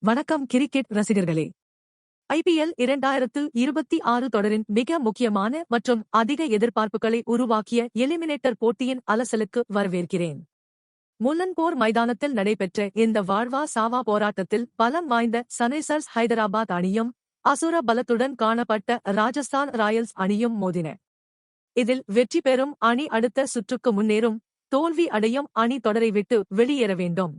வணக்கம் கிரிக்கெட் ரசிகர்களே. IPL 2026 தொடரின் மிக முக்கியமான மற்றும் அதிக எதிர்பார்ப்புகளை உருவாக்கிய எலிமினேட்டர் போட்டியின் அலசலுக்கு வரவேற்கிறேன். முல்லன்போர் மைதானத்தில் நடைபெற்ற இந்த வாழ்வா சாவா போராட்டத்தில் பலம் வாய்ந்த சன்ரைசர்ஸ் ஹைதராபாத் அணியும் அசுர பலத்துடன் காணப்பட்ட ராஜஸ்தான் ராயல்ஸ் அணியும் மோதின. இதில் வெற்றி பெறும் அணி அடுத்த சுற்றுக்கு முன்னேறும், தோல்வி அடையும் அணி தொடரை விட்டு வெளியேற வேண்டும்.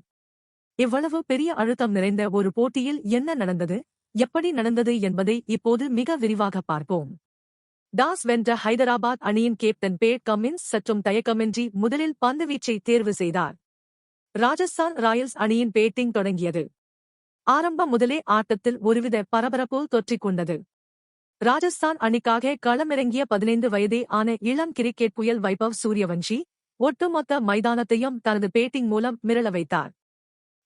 இவ்வளவு பெரிய அழுத்தம் நிறைந்த ஒரு போட்டியில் என்ன நடந்தது, எப்படி நடந்தது என்பதை இப்போது மிக விரிவாக பார்ப்போம். டாஸ் வென்ற ஹைதராபாத் அணியின் கேப்டன் பேட் கமின்ஸ் சற்றும் தயக்கமின்றி முதலில் பந்துவீச்சை தேர்வு செய்தார். ராஜஸ்தான் ராயல்ஸ் அணியின் பேட்டிங் தொடங்கியது. ஆரம்பம் முதலே ஆட்டத்தில் ஒருவித பரபரப்பு தொற்றிக் கொண்டது. ராஜஸ்தான் அணிக்காக களமிறங்கிய 15 வயதே ஆன இளம் கிரிக்கெட் புயல் வைபவ் சூரியவன்ஷி ஒட்டுமொத்த மைதானத்தையும் தனது பேட்டிங் மூலம் மிரள வைத்தார்.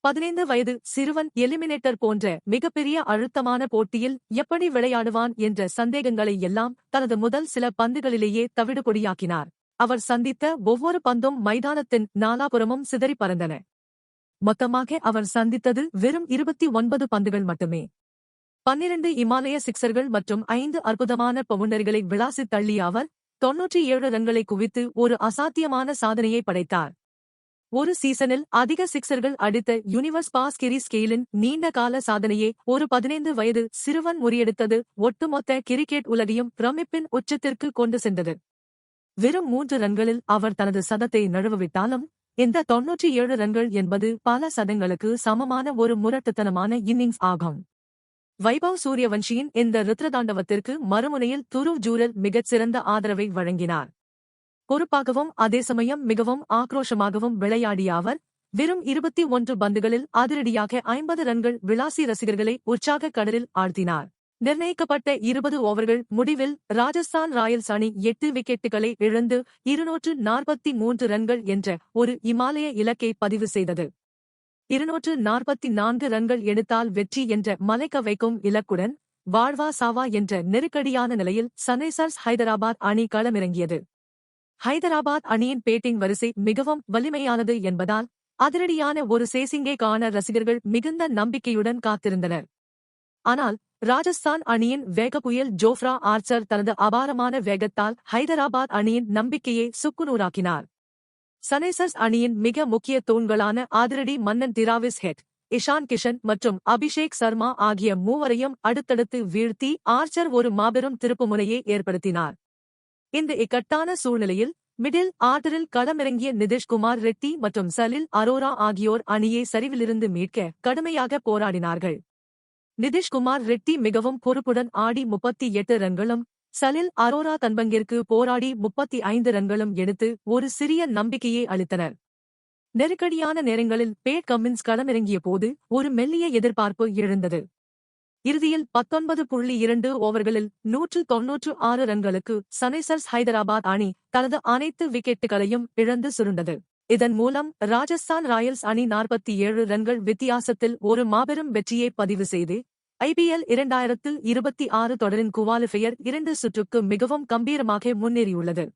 15 வயது சிறுவன் எலிமினேட்டர் போன்ற மிகப்பெரிய அழுத்தமான போட்டியில் எப்படி விளையாடுவான் என்ற சந்தேகங்களை எல்லாம் தனது முதல் சில பந்துகளிலேயே தவிடுபொடியாக்கினார். அவர் சந்தித்த ஒவ்வொரு பந்தும் மைதானத்தின் நாலாபுறமும் சிதறி பறந்தன. மொத்தமாக அவர் சந்தித்தது வெறும் 29 பந்துகள் மட்டுமே. 12 இமாலய சிக்சர்கள் மற்றும் 5 அற்புதமான பவுண்டரிகளை விளாசித் தள்ளிய அவர் 97 ரன்களை குவித்து ஒரு அசாத்தியமான சாதனையை படைத்தார். ஒரு சீசனில் அதிக சிக்சர்கள் அடித்த யூனிவர்ஸ் பாஸ் கிரி ஸ்கேலின் நீண்ட கால சாதனையை ஒரு 15 வயது சிறுவன் முறியடித்தது ஒட்டுமொத்த கிரிக்கெட் உலகையும் பிரமிப்பின் உச்சத்திற்கு கொண்டு சென்றது. வெறும் 3 ரன்களில் அவர் தனது சதத்தை நழுவவிட்டாலும் இந்த 97 ரன்கள் என்பது பல சதங்களுக்கு சமமான ஒரு முரட்டுத்தனமான இன்னிங்ஸ் ஆகும். வைபவ் சூரியவன்ஷியின் இந்த ருத்ரதாண்டவத்திற்கு மறுமுனையில் துருவ் ஜூரல் மிகச்சிறந்த ஆதரவை வழங்கினார். பொறுப்பாகவும் அதே சமயம் மிகவும் ஆக்ரோஷமாகவும் விளையாடிய அவர் வெறும் 21 பந்துகளில் அதிரடியாக 50 ரன்கள் விளாசி ரசிகர்களை உற்சாக கடலில் ஆழ்த்தினார். நிர்ணயிக்கப்பட்ட 20 ஓவர்கள் முடிவில் ராஜஸ்தான் ராயல்ஸ் அணி 8 விக்கெட்டுகளை இழந்து 243 ரன்கள் என்ற ஒரு இமாலய இலக்கை பதிவு செய்தது. 244 ரன்கள் எடுத்தால் வெற்றி என்ற மலைக்க வைக்கும் இலக்குடன் வாழ்வா சாவா என்ற நெருக்கடியான நிலையில் சன்ரைசர்ஸ் ஹைதராபாத் அணி களமிறங்கியது. ஹைதராபாத் அணியின் பேட்டிங் வரிசை மிகவும் வலிமையானது என்பதால் அதிரடியான ஒரு சேசிங்கை காண ரசிகர்கள் மிகுந்த நம்பிக்கையுடன் காத்திருந்தனர். ஆனால் ராஜஸ்தான் அணியின் வேக புயல் ஜோஃப்ரா ஆர்ச்சர் தனது அபாரமான வேகத்தால் ஹைதராபாத் அணியின் நம்பிக்கையை சுக்குநூறாக்கினார். சன்ரைசர்ஸ் அணியின் மிக முக்கிய தூண்களான அதிரடி மன்னன் டிராவிஸ் ஹெட், இஷான் கிஷன் மற்றும் அபிஷேக் சர்மா ஆகிய மூவரையும் அடுத்தடுத்து வீழ்த்தி ஆர்ச்சர் ஒரு மாபெரும் திருப்புமுனையை ஏற்படுத்தினார். இந்த இக்கட்டான சூழ்நிலையில் மிடில் ஆர்டரில் களமிறங்கிய நிதிஷ்குமார் ரெட்டி மற்றும் சலில் அரோரா ஆகியோர் அணியை சரிவிலிருந்து மீட்க கடுமையாக போராடினார்கள். நிதிஷ்குமார் ரெட்டி மிகவும் பொறுப்புடன் ஆடி 38 ரன்களும், சலில் அரோரா தன்பங்கிற்கு போராடி 35 ரன்களும் எடுத்து ஒரு சிறிய நம்பிக்கையை அளித்தனர். நெருக்கடியான நேரங்களில் பேட் கமின்ஸ் களமிறங்கிய போது ஒரு மெல்லிய எதிர்பார்ப்பு எழுந்தது. இறுதியில் 19.2 ஓவர்களில் 196 ரன்களுக்கு சன்ரைசர்ஸ் ஹைதராபாத் அணி தனது அனைத்து விக்கெட்டுகளையும் இழந்து சுருண்டது. இதன் மூலம் ராஜஸ்தான் ராயல்ஸ் அணி 47 ரன்கள் வித்தியாசத்தில் ஒரு மாபெரும் வெற்றியை பதிவு செய்து IPL 2026 தொடரின் குவாலிஃபயர் 2 சுற்றுக்கு மிகவும் கம்பீரமாக முன்னேறியுள்ளது.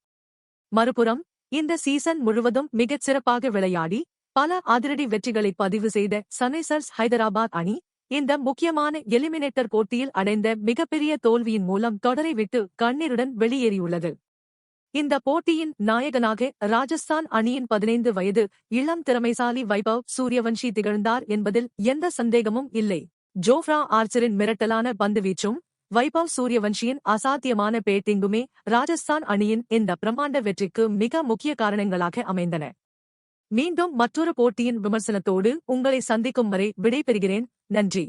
மறுபுறம் இந்த சீசன் முழுவதும் மிகச் சிறப்பாக விளையாடி பல அதிரடி வெற்றிகளை பதிவு செய்த சன்ரைசர்ஸ் ஹைதராபாத் அணி இந்த முக்கியமான எலிமினேட்டர் போட்டியில் அடைந்த மிகப்பெரிய தோல்வியின் மூலம் தொடரை விட்டு கண்ணீருடன் வெளியேறியுள்ளது. இந்த போட்டியின் நாயகனாக ராஜஸ்தான் அணியின் 15 வயது இளம் திறமைசாலி வைபவ் சூரியவன்ஷி திகழ்ந்தார் என்பதில் எந்த சந்தேகமும் இல்லை. ஜோஃப்ரா ஆர்ச்சரின் மிரட்டலான பந்துவீச்சும் வைபவ் சூரியவன்ஷியின் அசாத்தியமான பேட்டிங்குமே ராஜஸ்தான் அணியின் இந்த பிரமாண்ட வெற்றிக்கு மிக முக்கிய காரணங்களாக அமைந்தன. மீண்டும் மற்றொரு போட்டியின் விமர்சனத்தோடு உங்களை சந்திக்கும் வரை விடைபெறுகிறேன். நன்றி.